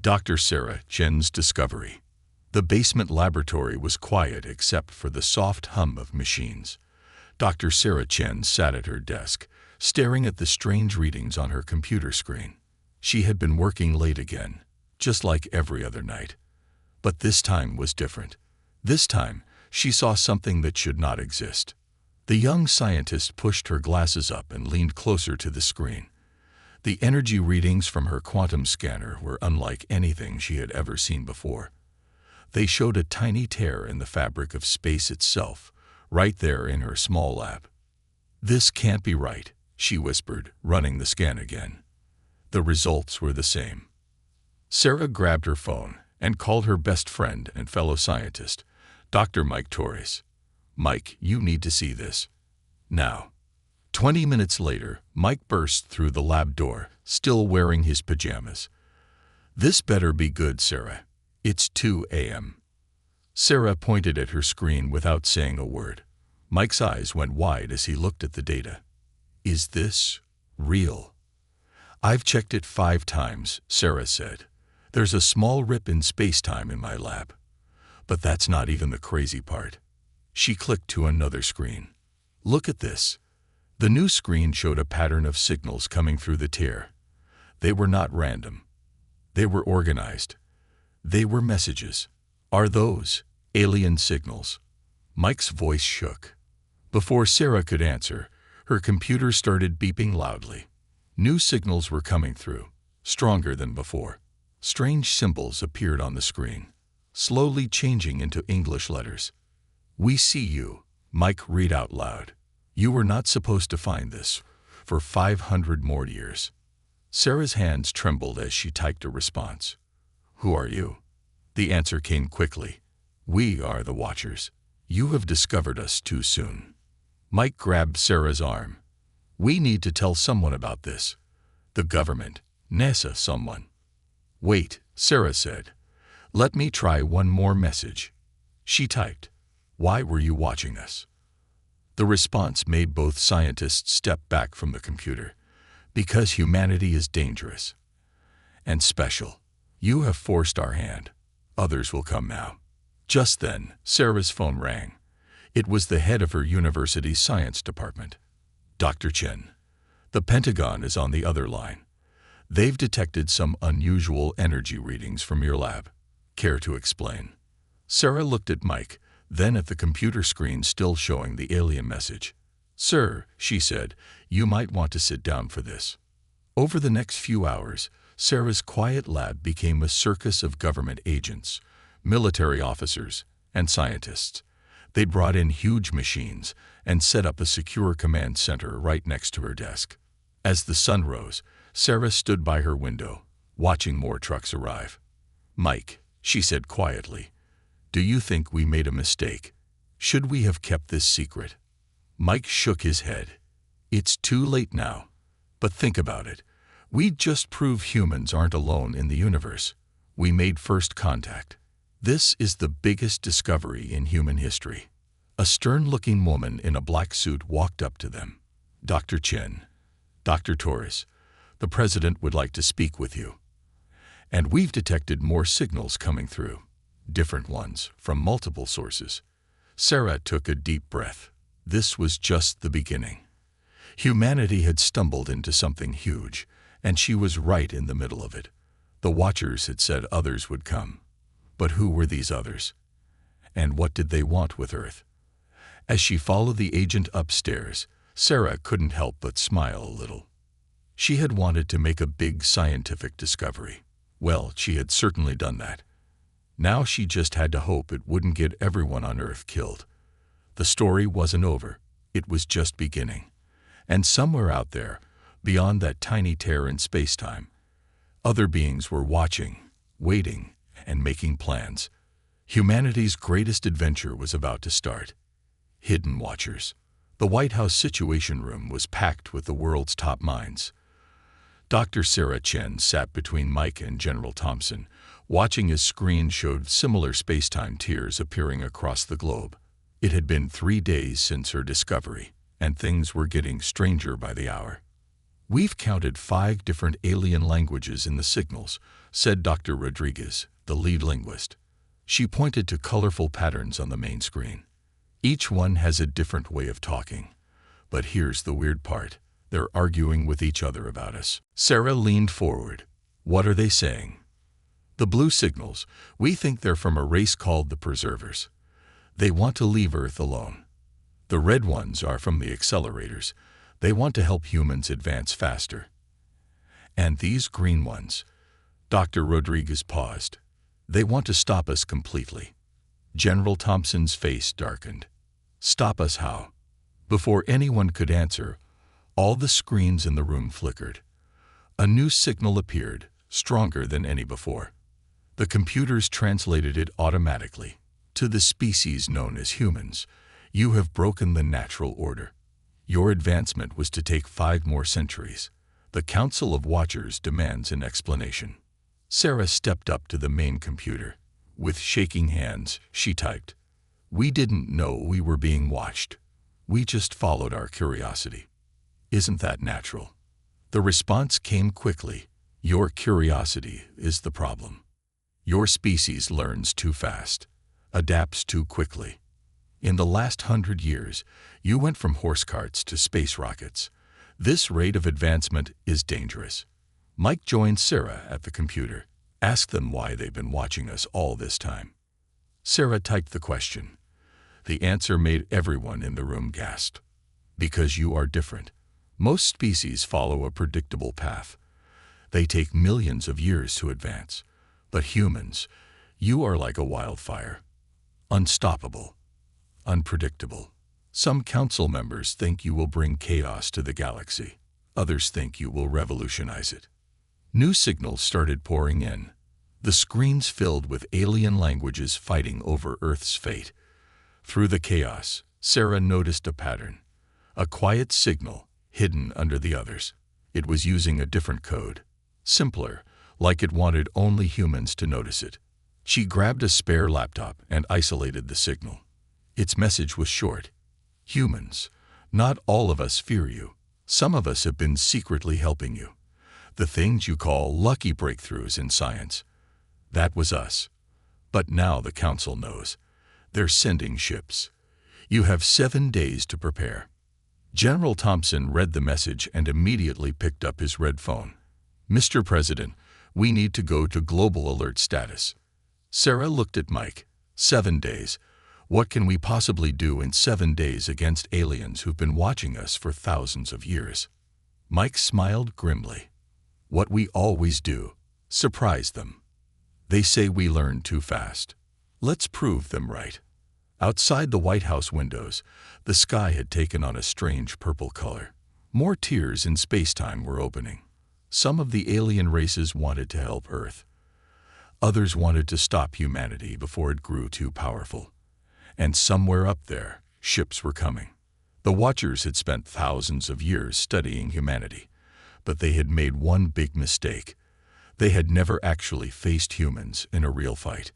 Dr. Sarah Chen's discovery. The basement laboratory was quiet except for the soft hum of machines. Dr. Sarah Chen sat at her desk, staring at the strange readings on her computer screen. She had been working late again, just like every other night. But this time was different. This time, she saw something that should not exist. The young scientist pushed her glasses up and leaned closer to the screen. The energy readings from her quantum scanner were unlike anything she had ever seen before. They showed a tiny tear in the fabric of space itself, right there in her small lab. "This can't be right," she whispered, running the scan again. The results were the same. Sarah grabbed her phone and called her best friend and fellow scientist, Dr. Mike Torres. "Mike, you need to see this. Now." 20 minutes later, Mike burst through the lab door, still wearing his pajamas. "This better be good, Sarah. It's 2 a.m. Sarah pointed at her screen without saying a word. Mike's eyes went wide as he looked at the data. "Is this real?" "I've checked it 5 times, Sarah said. "There's a small rip in space-time in my lab. But that's not even the crazy part." She clicked to another screen. "Look at this." The new screen showed a pattern of signals coming through the tear. They were not random. They were organized. They were messages. "Are those alien signals?" Mike's voice shook. Before Sarah could answer, her computer started beeping loudly. New signals were coming through, stronger than before. Strange symbols appeared on the screen, slowly changing into English letters. "We see you," Mike read out loud. "You were not supposed to find this for 500 more years." Sarah's hands trembled as she typed a response. "Who are you?" The answer came quickly. "We are the Watchers. You have discovered us too soon." Mike grabbed Sarah's arm. "We need to tell someone about this. The government, NASA, someone." "Wait," Sarah said. "Let me try one more message." She typed, "Why were you watching us?" The response made both scientists step back from the computer. "Because humanity is dangerous and special. You have forced our hand. Others will come now." Just then, Sarah's phone rang. It was the head of her university's science department. "Dr. Chen, the Pentagon is on the other line. They've detected some unusual energy readings from your lab. Care to explain?" Sarah looked at Mike, then at the computer screen still showing the alien message. "Sir," she said, "you might want to sit down for this." Over the next few hours, Sarah's quiet lab became a circus of government agents, military officers, and scientists. They brought in huge machines and set up a secure command center right next to her desk. As the sun rose, Sarah stood by her window, watching more trucks arrive. "Mike," she said quietly, "do you think we made a mistake? Should we have kept this secret?" Mike shook his head. "It's too late now. But think about it. We just proved humans aren't alone in the universe. We made first contact. This is the biggest discovery in human history." A stern-looking woman in a black suit walked up to them. "Dr. Chen, Dr. Torres, the president would like to speak with you. And we've detected more signals coming through, different ones, from multiple sources." Sarah took a deep breath. This was just the beginning. Humanity had stumbled into something huge, and she was right in the middle of it. The Watchers had said others would come. But who were these others? And what did they want with Earth? As she followed the agent upstairs, Sarah couldn't help but smile a little. She had wanted to make a big scientific discovery. Well, she had certainly done that. Now she just had to hope it wouldn't get everyone on Earth killed. The story wasn't over. It was just beginning. And somewhere out there, beyond that tiny tear in space-time, other beings were watching, waiting, and making plans. Humanity's greatest adventure was about to start. Hidden Watchers. The White House Situation Room was packed with the world's top minds. Dr. Sarah Chen sat between Mike and General Thompson, watching as screen showed similar space-time tears appearing across the globe. It had been 3 days since her discovery, and things were getting stranger by the hour. "We've counted 5 different alien languages in the signals," said Dr. Rodriguez, the lead linguist. She pointed to colorful patterns on the main screen. "Each one has a different way of talking. But here's the weird part. They're arguing with each other about us." Sarah leaned forward. "What are they saying?" "The blue signals. We think they're from a race called the Preservers. They want to leave Earth alone. The red ones are from the accelerators. They want to help humans advance faster. And these green ones," Dr. Rodriguez paused, "they want to stop us completely." General Thompson's face darkened. "Stop us how?" Before anyone could answer, all the screens in the room flickered. A new signal appeared, stronger than any before. The computers translated it automatically. "To the species known as humans, you have broken the natural order. Your advancement was to take 5 more centuries. The Council of Watchers demands an explanation." Sarah stepped up to the main computer. With shaking hands, she typed, "We didn't know we were being watched. We just followed our curiosity. Isn't that natural?" The response came quickly. "Your curiosity is the problem. Your species learns too fast, adapts too quickly. In the last 100 years, you went from horse carts to space rockets. This rate of advancement is dangerous." Mike joined Sarah at the computer. "Ask them why they've been watching us all this time." Sarah typed the question. The answer made everyone in the room gasp. "Because you are different. Most species follow a predictable path. They take millions of years to advance. But humans, you are like a wildfire. Unstoppable. Unpredictable. Some council members think you will bring chaos to the galaxy. Others think you will revolutionize it." New signals started pouring in. The screens filled with alien languages fighting over Earth's fate. Through the chaos, Sarah noticed a pattern. A quiet signal, hidden under the others. It was using a different code. Simpler, like it wanted only humans to notice it. She grabbed a spare laptop and isolated the signal. Its message was short. "Humans, not all of us fear you. Some of us have been secretly helping you. The things you call lucky breakthroughs in science. That was us. But now the Council knows. They're sending ships. You have 7 days to prepare." General Thompson read the message and immediately picked up his red phone. "Mr. President, we need to go to global alert status." Sarah looked at Mike. 7 days. What can we possibly do in 7 days against aliens who've been watching us for thousands of years? Mike smiled grimly. "What we always do. Surprise them. They say we learn too fast. Let's prove them right." Outside the White House windows, the sky had taken on a strange purple color. More tiers in space-time were opening. Some of the alien races wanted to help Earth. Others wanted to stop humanity before it grew too powerful. And somewhere up there, ships were coming. The Watchers had spent thousands of years studying humanity, but they had made one big mistake. They had never actually faced humans in a real fight.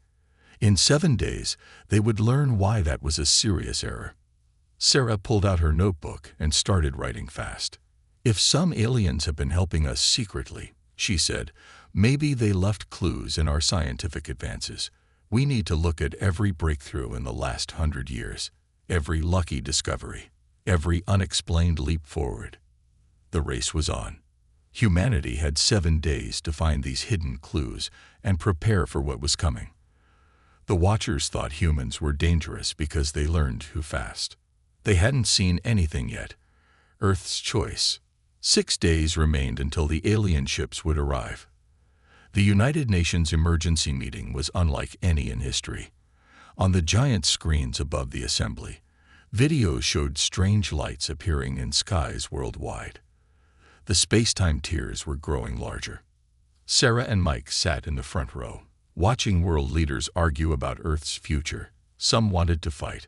In 7 days, they would learn why that was a serious error. Sarah pulled out her notebook and started writing fast. "If some aliens have been helping us secretly," she said, "maybe they left clues in our scientific advances. We need to look at every breakthrough in the last 100 years, every lucky discovery, every unexplained leap forward." The race was on. Humanity had 7 days to find these hidden clues and prepare for what was coming. The Watchers thought humans were dangerous because they learned too fast. They hadn't seen anything yet. Earth's choice. 6 days remained until the alien ships would arrive. The United Nations emergency meeting was unlike any in history. On the giant screens above the assembly, videos showed strange lights appearing in skies worldwide. The space-time tiers were growing larger. Sarah and Mike sat in the front row, watching world leaders argue about Earth's future. Some wanted to fight.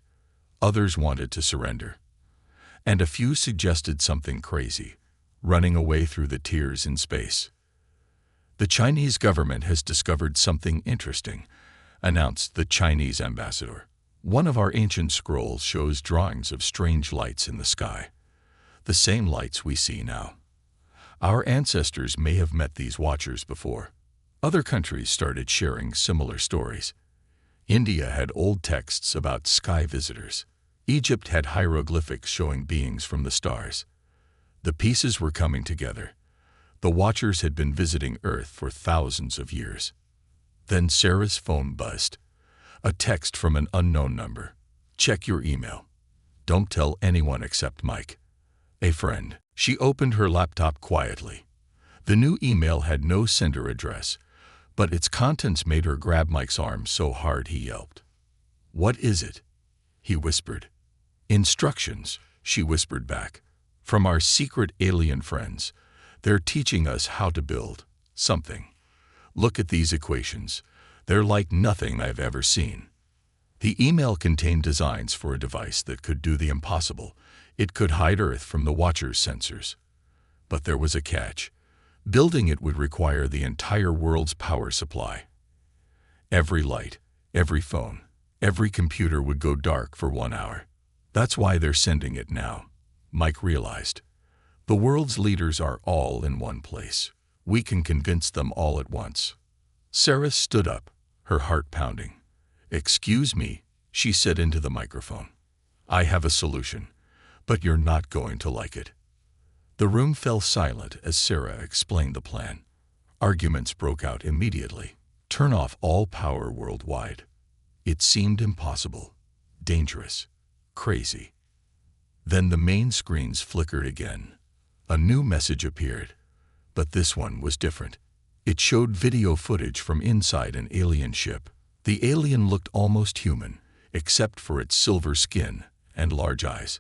Others wanted to surrender. And a few suggested something crazy, running away through the tiers in space. "The Chinese government has discovered something interesting," announced the Chinese ambassador. "One of our ancient scrolls shows drawings of strange lights in the sky. The same lights we see now. Our ancestors may have met these watchers before. Other countries started sharing similar stories. India had old texts about sky visitors. Egypt had hieroglyphics showing beings from the stars. The pieces were coming together. The watchers had been visiting Earth for thousands of years. Then Sarah's phone buzzed. A text from an unknown number. "Check your email. Don't tell anyone except Mike. A friend." She opened her laptop quietly. The new email had no sender address, but its contents made her grab Mike's arm so hard he yelped. "What is it?" he whispered. "Instructions," she whispered back. "From our secret alien friends. They're teaching us how to build something. Look at these equations. They're like nothing I've ever seen." The email contained designs for a device that could do the impossible. It could hide Earth from the Watcher's sensors. But there was a catch. Building it would require the entire world's power supply. Every light, every phone, every computer would go dark for 1 hour. That's why they're sending it now, Mike realized. The world's leaders are all in one place. We can convince them all at once. Sarah stood up, her heart pounding. "Excuse me," she said into the microphone. "I have a solution, but you're not going to like it." The room fell silent as Sarah explained the plan. Arguments broke out immediately. Turn off all power worldwide. It seemed impossible, dangerous, crazy. Then the main screens flickered again. A new message appeared, but this one was different. It showed video footage from inside an alien ship. The alien looked almost human, except for its silver skin and large eyes.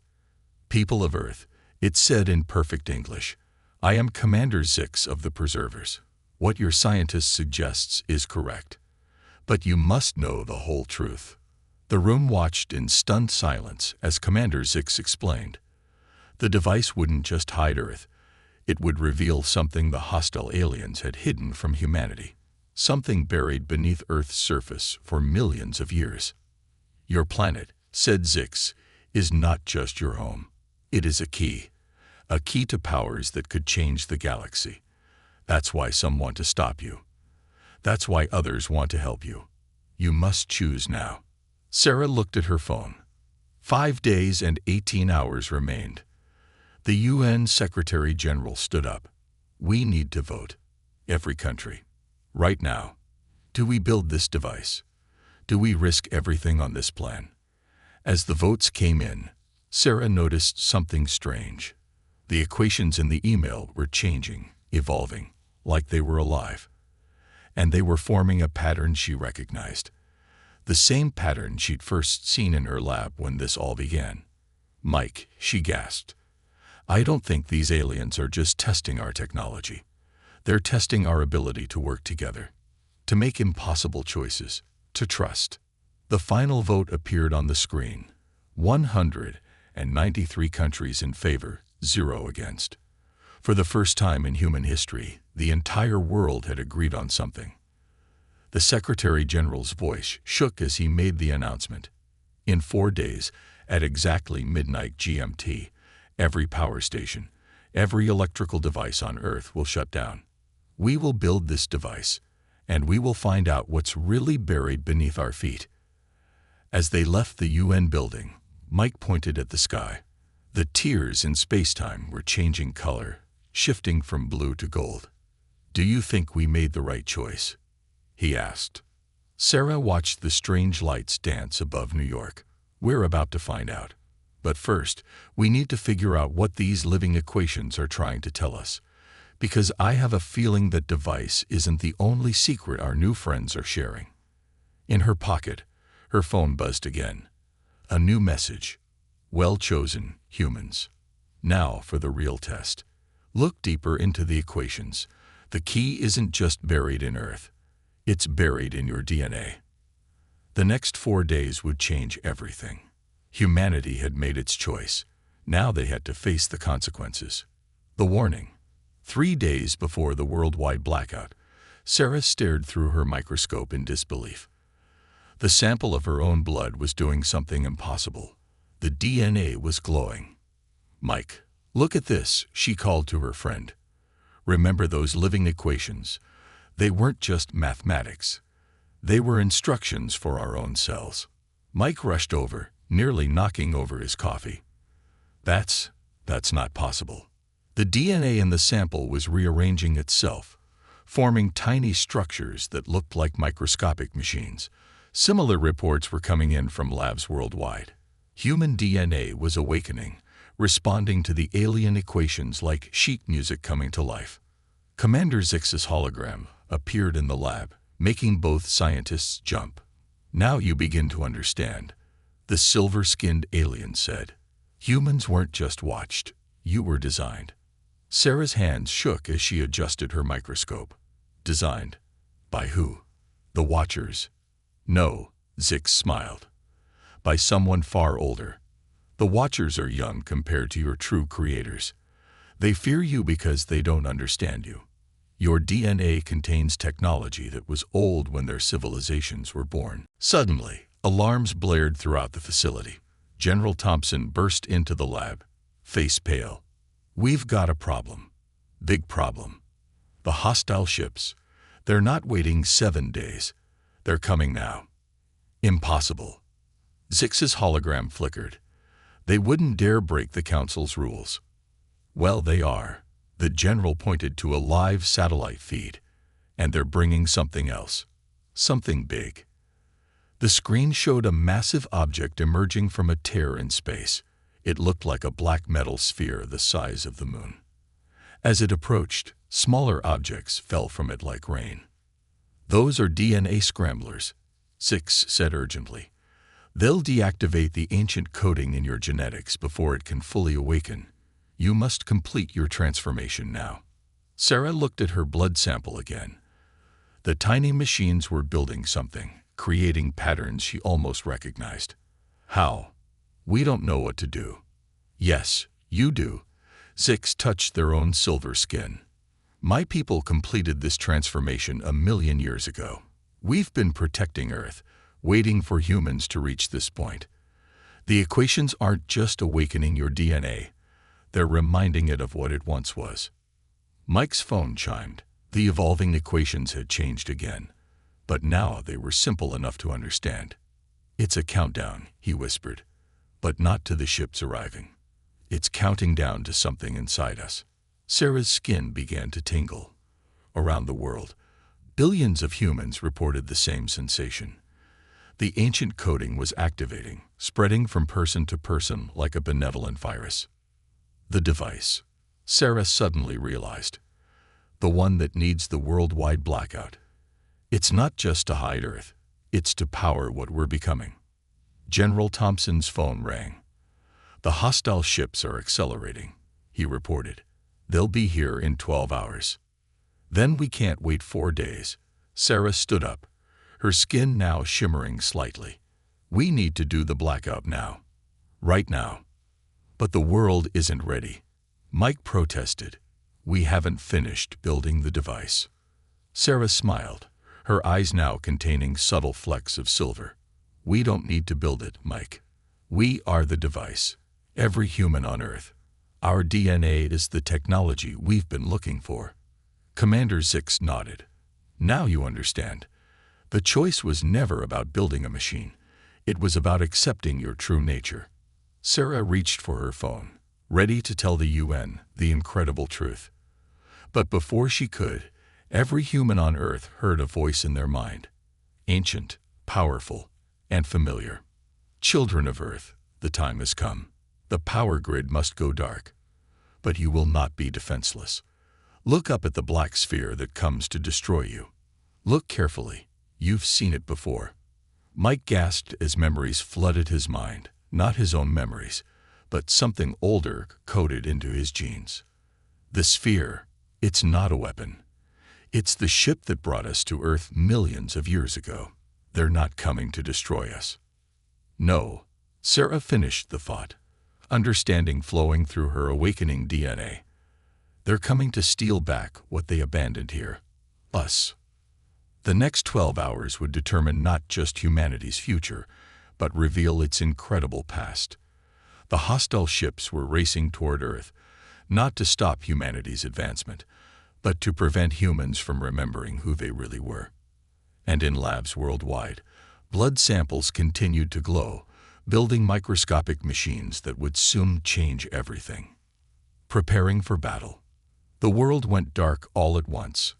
"People of Earth," it said in perfect English, "I am Commander Zix of the Preservers. What your scientist suggests is correct. But you must know the whole truth." The room watched in stunned silence as Commander Zix explained. The device wouldn't just hide Earth. It would reveal something the hostile aliens had hidden from humanity. Something buried beneath Earth's surface for millions of years. "Your planet," said Zix, "is not just your home. It is a key to powers that could change the galaxy. That's why some want to stop you. That's why others want to help you. You must choose now." Sarah looked at her phone. 5 days and 18 hours remained. The UN Secretary General stood up. "We need to vote. Every country. Right now. Do we build this device? Do we risk everything on this plan?" As the votes came in, Sarah noticed something strange. The equations in the email were changing, evolving, like they were alive. And they were forming a pattern she recognized. The same pattern she'd first seen in her lab when this all began. "Mike," she gasped, "I don't think these aliens are just testing our technology. They're testing our ability to work together, to make impossible choices, to trust." The final vote appeared on the screen. 193 countries in favor, 0 against. For the first time in human history, the entire world had agreed on something. The Secretary General's voice shook as he made the announcement. "In 4 days, at exactly midnight GMT, every power station, every electrical device on Earth will shut down. We will build this device, and we will find out what's really buried beneath our feet." As they left the UN building, Mike pointed at the sky. The tiers in space-time were changing color, shifting from blue to gold. "Do you think we made the right choice?" he asked. Sarah watched the strange lights dance above New York. "We're about to find out. But first, we need to figure out what these living equations are trying to tell us. Because I have a feeling that device isn't the only secret our new friends are sharing." In her pocket, her phone buzzed again. A new message. "Well chosen, humans. Now for the real test. Look deeper into the equations. The key isn't just buried in Earth. It's buried in your DNA." The next 4 days would change everything. Humanity had made its choice. Now they had to face the consequences. The warning. 3 days before the worldwide blackout, Sarah stared through her microscope in disbelief. The sample of her own blood was doing something impossible. The DNA was glowing. "Mike, look at this," she called to her friend. Remember those living equations. They weren't just mathematics. They were instructions for our own cells. Mike rushed over, nearly knocking over his coffee. That's not possible. The DNA in the sample was rearranging itself, forming tiny structures that looked like microscopic machines. Similar reports were coming in from labs worldwide. Human DNA was awakening, responding to the alien equations like sheet music coming to life. Commander Zix's hologram appeared in the lab, making both scientists jump. "Now you begin to understand," the silver-skinned alien said. "Humans weren't just watched, you were designed." Sarah's hands shook as she adjusted her microscope. Designed? By who? The Watchers? No, Zix smiled. By someone far older. The Watchers are young compared to your true creators. They fear you because they don't understand you. Your DNA contains technology that was old when their civilizations were born. Suddenly, alarms blared throughout the facility. General Thompson burst into the lab, face pale. "We've got a problem. Big problem. The hostile ships. They're not waiting 7 days. They're coming now." "Impossible." Zix's hologram flickered. "They wouldn't dare break the Council's rules." "Well, they are." The general pointed to a live satellite feed. "And they're bringing something else. Something big." The screen showed a massive object emerging from a tear in space. It looked like a black metal sphere the size of the moon. As it approached, smaller objects fell from it like rain. "Those are DNA scramblers," Zix said urgently. "They'll deactivate the ancient coding in your genetics before it can fully awaken. You must complete your transformation now." Sarah looked at her blood sample again. The tiny machines were building something, creating patterns she almost recognized. "How?" "We don't know what to do." "Yes, you do." Zix touched their own silver skin. "My people completed this transformation 1,000,000 years ago. We've been protecting Earth, waiting for humans to reach this point. The equations aren't just awakening your DNA. They're reminding it of what it once was." Mike's phone chimed. The evolving equations had changed again, but now they were simple enough to understand. "It's a countdown," he whispered, "but not to the ships arriving. It's counting down to something inside us." Sarah's skin began to tingle. Around the world, billions of humans reported the same sensation. The ancient coding was activating, spreading from person to person like a benevolent virus. The device, Sarah suddenly realized. The one that needs the worldwide blackout. It's not just to hide Earth, it's to power what we're becoming. General Thompson's phone rang. "The hostile ships are accelerating," he reported. "They'll be here in 12 hours. Then we can't wait 4 days." Sarah stood up, her skin now shimmering slightly. "We need to do the blackout now. Right now." "But the world isn't ready," Mike protested. "We haven't finished building the device." Sarah smiled, her eyes now containing subtle flecks of silver. "We don't need to build it, Mike. We are the device. Every human on Earth. Our DNA is the technology we've been looking for." Commander Zix nodded. "Now you understand. The choice was never about building a machine. It was about accepting your true nature." Sarah reached for her phone, ready to tell the UN the incredible truth. But before she could, every human on Earth heard a voice in their mind. Ancient, powerful, and familiar. "Children of Earth, the time has come. The power grid must go dark. But you will not be defenseless. Look up at the black sphere that comes to destroy you. Look carefully. You've seen it before." Mike gasped as memories flooded his mind. Not his own memories, but something older coded into his genes. The sphere, it's not a weapon. It's the ship that brought us to Earth millions of years ago. They're not coming to destroy us. No, Sarah finished the thought, understanding flowing through her awakening DNA. They're coming to steal back what they abandoned here. Us. The next 12 hours would determine not just humanity's future, but reveal its incredible past. The hostile ships were racing toward Earth, not to stop humanity's advancement, but to prevent humans from remembering who they really were. And in labs worldwide, blood samples continued to glow, building microscopic machines that would soon change everything. Preparing for battle. The world went dark all at once.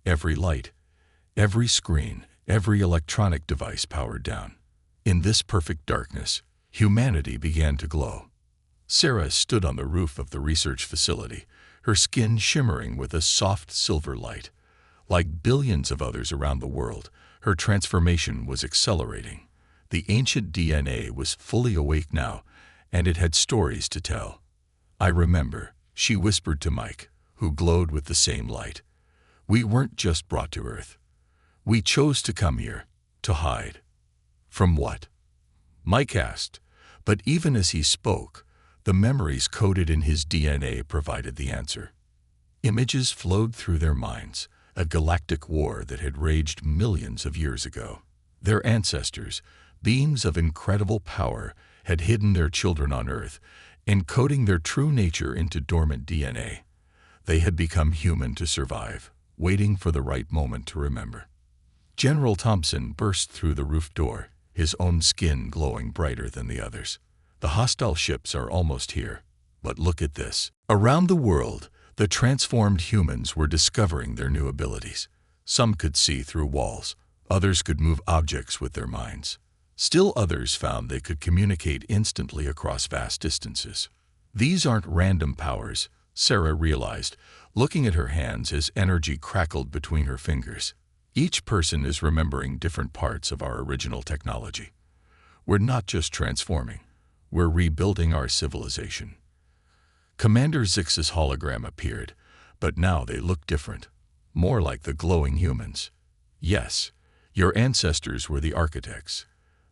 Every light, every screen, every electronic device powered down. In this perfect darkness, humanity began to glow. Sarah stood on the roof of the research facility, her skin shimmering with a soft silver light. Like billions of others around the world, her transformation was accelerating. The ancient DNA was fully awake now, and it had stories to tell. "I remember," she whispered to Mike, who glowed with the same light. "We weren't just brought to Earth. We chose to come here, to hide." "From what?" Mike asked, but even as he spoke, the memories coded in his DNA provided the answer. Images flowed through their minds, a galactic war that had raged millions of years ago. Their ancestors, beings of incredible power, had hidden their children on Earth, encoding their true nature into dormant DNA. They had become human to survive, waiting for the right moment to remember. General Thompson burst through the roof door, his own skin glowing brighter than the others. "The hostile ships are almost here, but look at this." Around the world, the transformed humans were discovering their new abilities. Some could see through walls, others could move objects with their minds. Still others found they could communicate instantly across vast distances. These aren't random powers, Sarah realized, looking at her hands as energy crackled between her fingers. Each person is remembering different parts of our original technology. We're not just transforming, we're rebuilding our civilization. Commander Zix's hologram appeared, but now they looked different, more like the glowing humans. "Yes, your ancestors were the architects,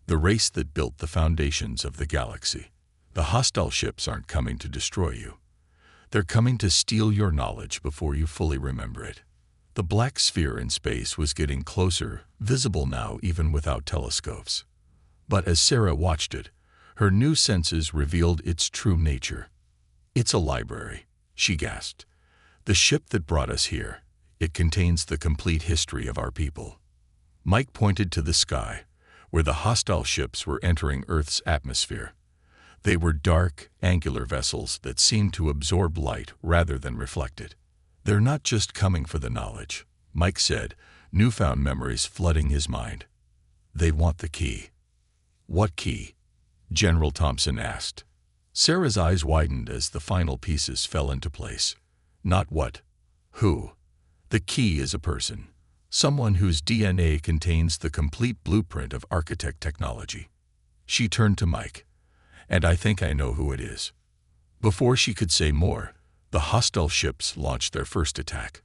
the race that built the foundations of the galaxy. The hostile ships aren't coming to destroy you. They're coming to steal your knowledge before you fully remember it." The black sphere in space was getting closer, visible now even without telescopes. But as Sarah watched it, her new senses revealed its true nature. "It's a library," she gasped. "The ship that brought us here, it contains the complete history of our people." Mike pointed to the sky, where the hostile ships were entering Earth's atmosphere. They were dark, angular vessels that seemed to absorb light rather than reflect it. "They're not just coming for the knowledge," Mike said, newfound memories flooding his mind. "They want the key." "What key?" General Thompson asked. Sarah's eyes widened as the final pieces fell into place. "Not what. Who. The key is a person. Someone whose DNA contains the complete blueprint of architect technology." She turned to Mike. "And I think I know who it is." Before she could say more, the hostile ships launched their first attack.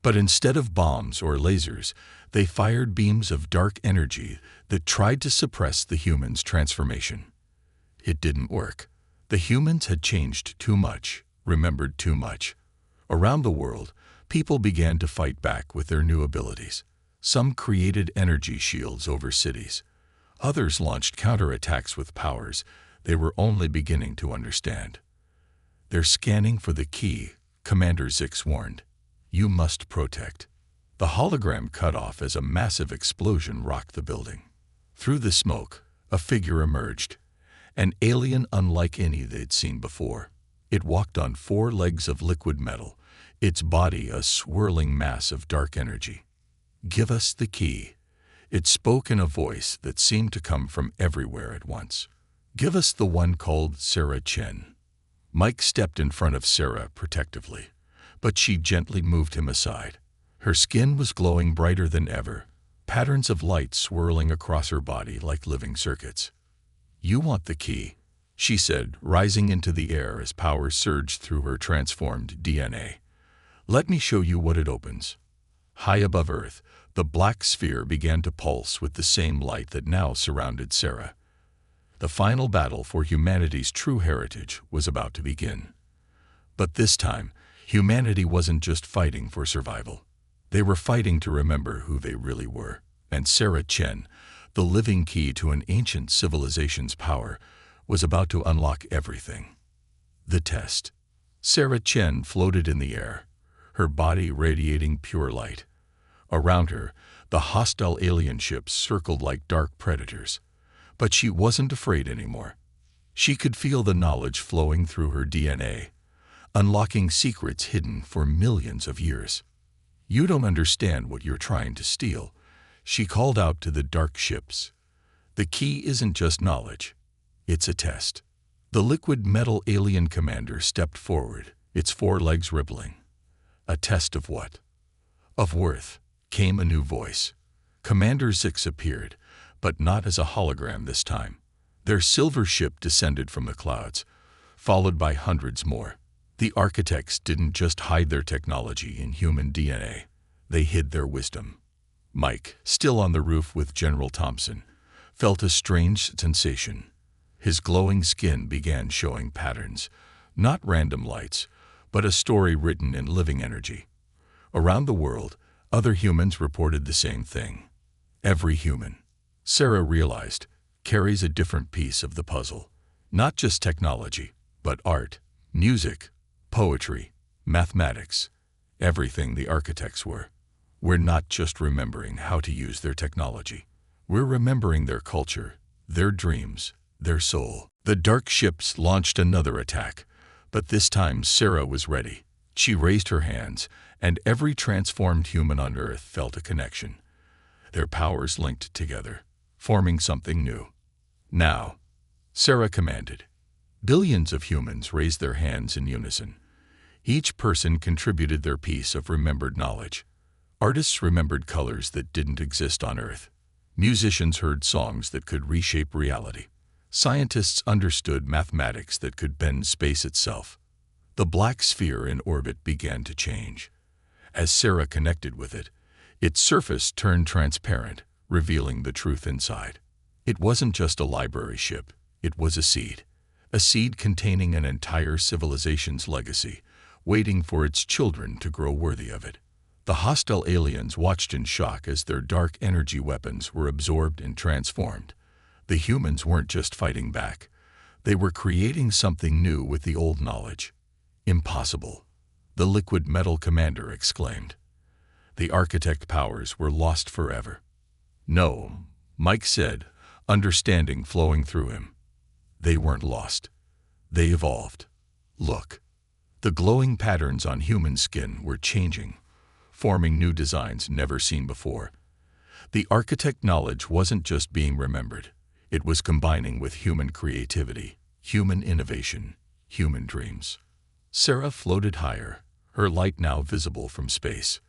But instead of bombs or lasers, they fired beams of dark energy that tried to suppress the humans' transformation. It didn't work. The humans had changed too much, remembered too much. Around the world, people began to fight back with their new abilities. Some created energy shields over cities. Others launched counterattacks with powers they were only beginning to understand. "They're scanning for the key," Commander Zix warned. "You must protect." The hologram cut off as a massive explosion rocked the building. Through the smoke, a figure emerged, an alien unlike any they'd seen before. It walked on 4 legs of liquid metal, its body a swirling mass of dark energy. "Give us the key." It spoke in a voice that seemed to come from everywhere at once. "Give us the one called Sarah Chen." Mike stepped in front of Sarah protectively, but she gently moved him aside. Her skin was glowing brighter than ever, patterns of light swirling across her body like living circuits. "You want the key," she said, rising into the air as power surged through her transformed DNA. "Let me show you what it opens." High above Earth, the black sphere began to pulse with the same light that now surrounded Sarah. The final battle for humanity's true heritage was about to begin. But this time, humanity wasn't just fighting for survival. They were fighting to remember who they really were. And Sarah Chen, the living key to an ancient civilization's power, was about to unlock everything. The test. Sarah Chen floated in the air, her body radiating pure light. Around her, the hostile alien ships circled like dark predators. But she wasn't afraid anymore. She could feel the knowledge flowing through her DNA, unlocking secrets hidden for millions of years. "You don't understand what you're trying to steal," she called out to the dark ships. "The key isn't just knowledge. It's a test." The liquid metal alien commander stepped forward, its forelegs rippling. "A test of what?" "Of worth," came a new voice. Commander Zix appeared, but not as a hologram this time. Their silver ship descended from the clouds, followed by hundreds more. The architects didn't just hide their technology in human DNA. They hid their wisdom. Mike, still on the roof with General Thompson, felt a strange sensation. His glowing skin began showing patterns, not random lights, but a story written in living energy. Around the world, other humans reported the same thing. Every human, Sarah realized, carries a different piece of the puzzle. Not just technology, but art, music, poetry, mathematics, everything the architects were. We're not just remembering how to use their technology. We're remembering their culture, their dreams, their soul. The dark ships launched another attack, but this time Sarah was ready. She raised her hands, and every transformed human on Earth felt a connection. Their powers linked together, forming something new. "Now," Sarah commanded. Billions of humans raised their hands in unison. Each person contributed their piece of remembered knowledge. Artists remembered colors that didn't exist on Earth. Musicians heard songs that could reshape reality. Scientists understood mathematics that could bend space itself. The black sphere in orbit began to change. As Sarah connected with it, its surface turned transparent, revealing the truth inside. It wasn't just a library ship, it was a seed containing an entire civilization's legacy, waiting for its children to grow worthy of it. The hostile aliens watched in shock as their dark energy weapons were absorbed and transformed. The humans weren't just fighting back. They were creating something new with the old knowledge. "Impossible," the liquid metal commander exclaimed. The architect powers were lost forever. "No," Mike said, understanding flowing through him. "They weren't lost. They evolved. Look." The glowing patterns on human skin were changing, forming new designs never seen before. The architect knowledge wasn't just being remembered. It was combining with human creativity, human innovation, human dreams. Sarah floated higher, her light now visible from space.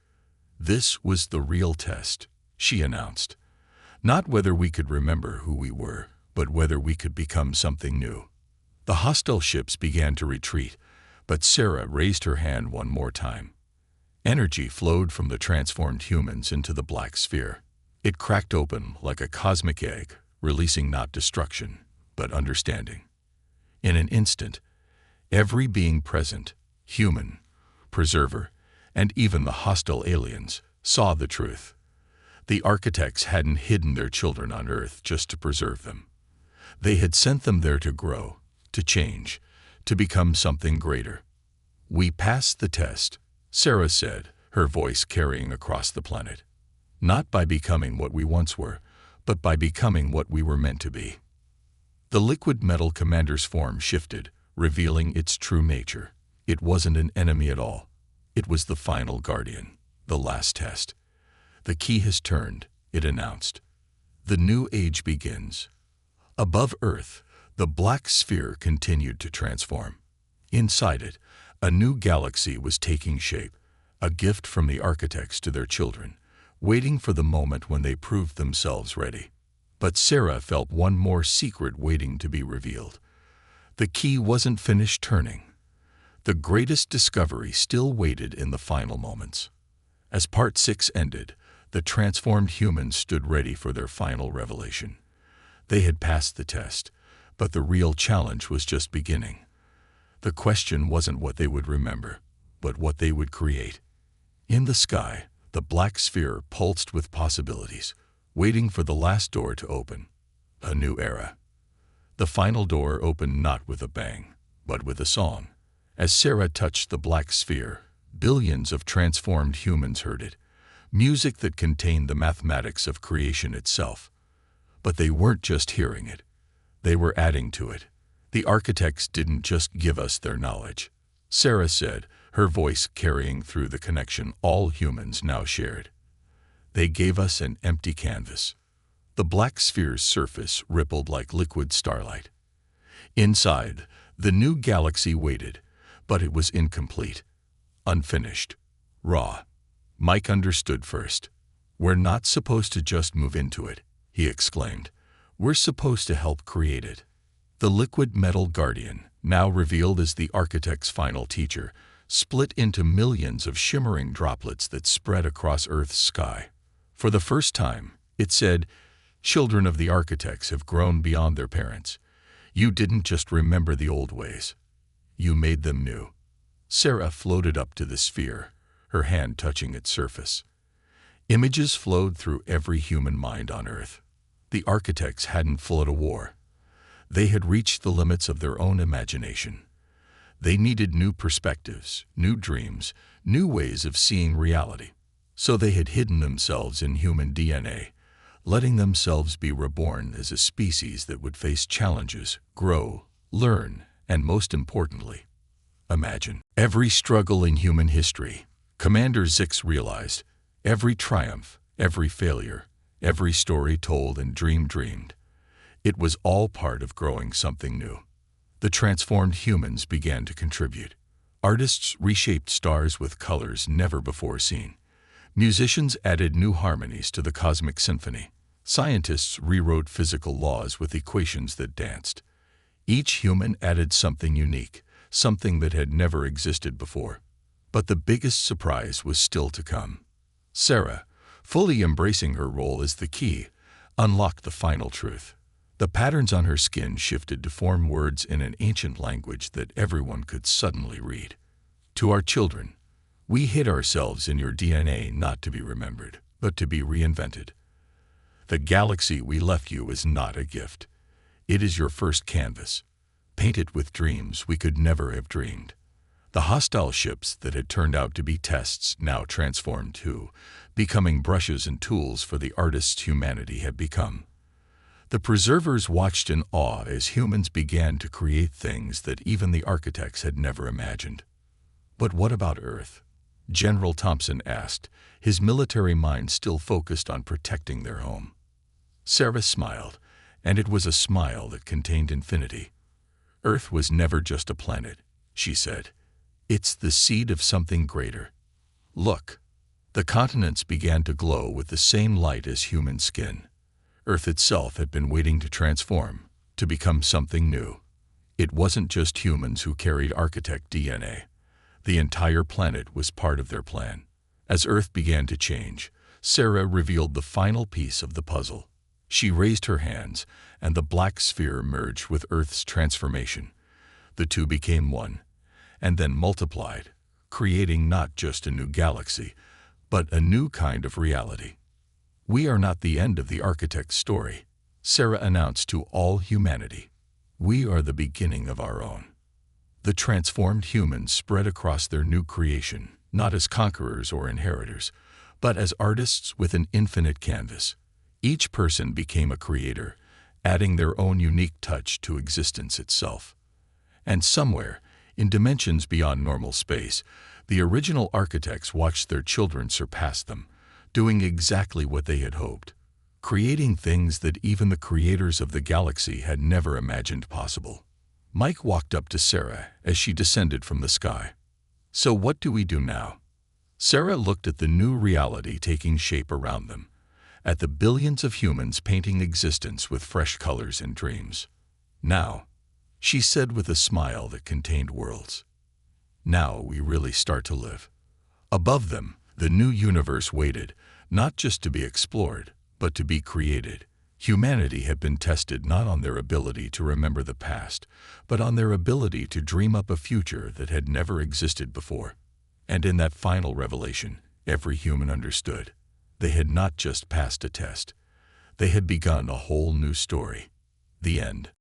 "This was the real test," she announced. "Not whether we could remember who we were, but whether we could become something new." The hostile ships began to retreat, but Sarah raised her hand one more time. Energy flowed from the transformed humans into the black sphere. It cracked open like a cosmic egg, releasing not destruction, but understanding. In an instant, every being present, human, preserver, and even the hostile aliens, saw the truth. The architects hadn't hidden their children on Earth just to preserve them. They had sent them there to grow, to change, to become something greater. "We passed the test," Sarah said, her voice carrying across the planet. "Not by becoming what we once were, but by becoming what we were meant to be." The liquid metal commander's form shifted, revealing its true nature. It wasn't an enemy at all. It was the final guardian, the last test. "The key has turned," it announced. "The new age begins." Above Earth, the black sphere continued to transform. Inside it, a new galaxy was taking shape, a gift from the architects to their children, waiting for the moment when they proved themselves ready. But Sarah felt one more secret waiting to be revealed. The key wasn't finished turning. The greatest discovery still waited in the final moments. As Part 6 ended, the transformed humans stood ready for their final revelation. They had passed the test, but the real challenge was just beginning. The question wasn't what they would remember, but what they would create. In the sky, the black sphere pulsed with possibilities, waiting for the last door to open. A new era. The final door opened not with a bang, but with a song. As Sarah touched the black sphere, Billions of transformed humans heard it, music that contained the mathematics of creation itself. But they weren't just hearing it. They were adding to it. The architects didn't just give us their knowledge, Sarah said, her voice carrying through the connection all humans now shared. They gave us an empty canvas. The black sphere's surface rippled like liquid starlight. Inside, the new galaxy waited, but it was incomplete, unfinished, raw. Mike understood first. "We're not supposed to just move into it," he exclaimed. "We're supposed to help create it." The liquid metal guardian, now revealed as the architect's final teacher, split into millions of shimmering droplets that spread across Earth's sky. For the first time, it said, "Children of the architects have grown beyond their parents. You didn't just remember the old ways. You made them new." Sarah floated up to the sphere, her hand touching its surface. Images flowed through every human mind on Earth. The architects hadn't fought a war. They had reached the limits of their own imagination. They needed new perspectives, new dreams, new ways of seeing reality. So they had hidden themselves in human DNA, letting themselves be reborn as a species that would face challenges, grow, learn, and most importantly, imagine. Every struggle in human history, Commander Zix realized, every triumph, every failure, every story told and dream dreamed, it was all part of growing something new. The transformed humans began to contribute. Artists reshaped stars with colors never before seen. Musicians added new harmonies to the cosmic symphony. Scientists rewrote physical laws with equations that danced. Each human added something unique, something that had never existed before. But the biggest surprise was still to come. Sarah, fully embracing her role as the key, unlocked the final truth. The patterns on her skin shifted to form words in an ancient language that everyone could suddenly read. "To our children, we hid ourselves in your DNA not to be remembered, but to be reinvented. The galaxy we left you is not a gift. It is your first canvas. Paint it with dreams we could never have dreamed." The hostile ships that had turned out to be tests now transformed too, becoming brushes and tools for the artists humanity had become. The preservers watched in awe as humans began to create things that even the architects had never imagined. "But what about Earth?" General Thompson asked, his military mind still focused on protecting their home. Sarah smiled, and it was a smile that contained infinity. "Earth was never just a planet," she said. "It's the seed of something greater. Look." The continents began to glow with the same light as human skin. Earth itself had been waiting to transform, to become something new. It wasn't just humans who carried architect DNA. The entire planet was part of their plan. As Earth began to change, Sarah revealed the final piece of the puzzle. She raised her hands, and the black sphere merged with Earth's transformation. The two became one, and then multiplied, creating not just a new galaxy, but a new kind of reality. "We are not the end of the architect's story," Sarah announced to all humanity. "We are the beginning of our own." The transformed humans spread across their new creation, not as conquerors or inheritors, but as artists with an infinite canvas. Each person became a creator, adding their own unique touch to existence itself. And somewhere, in dimensions beyond normal space, the original architects watched their children surpass them, doing exactly what they had hoped, creating things that even the creators of the galaxy had never imagined possible. Mike walked up to Sarah as she descended from the sky. "So what do we do now?" Sarah looked at the new reality taking shape around them, at the billions of humans painting existence with fresh colors and dreams. "Now," she said with a smile that contained worlds. "Now we really start to live." Above them, the new universe waited, not just to be explored, but to be created. Humanity had been tested not on their ability to remember the past, but on their ability to dream up a future that had never existed before. And in that final revelation, every human understood. They had not just passed a test. They had begun a whole new story. The end.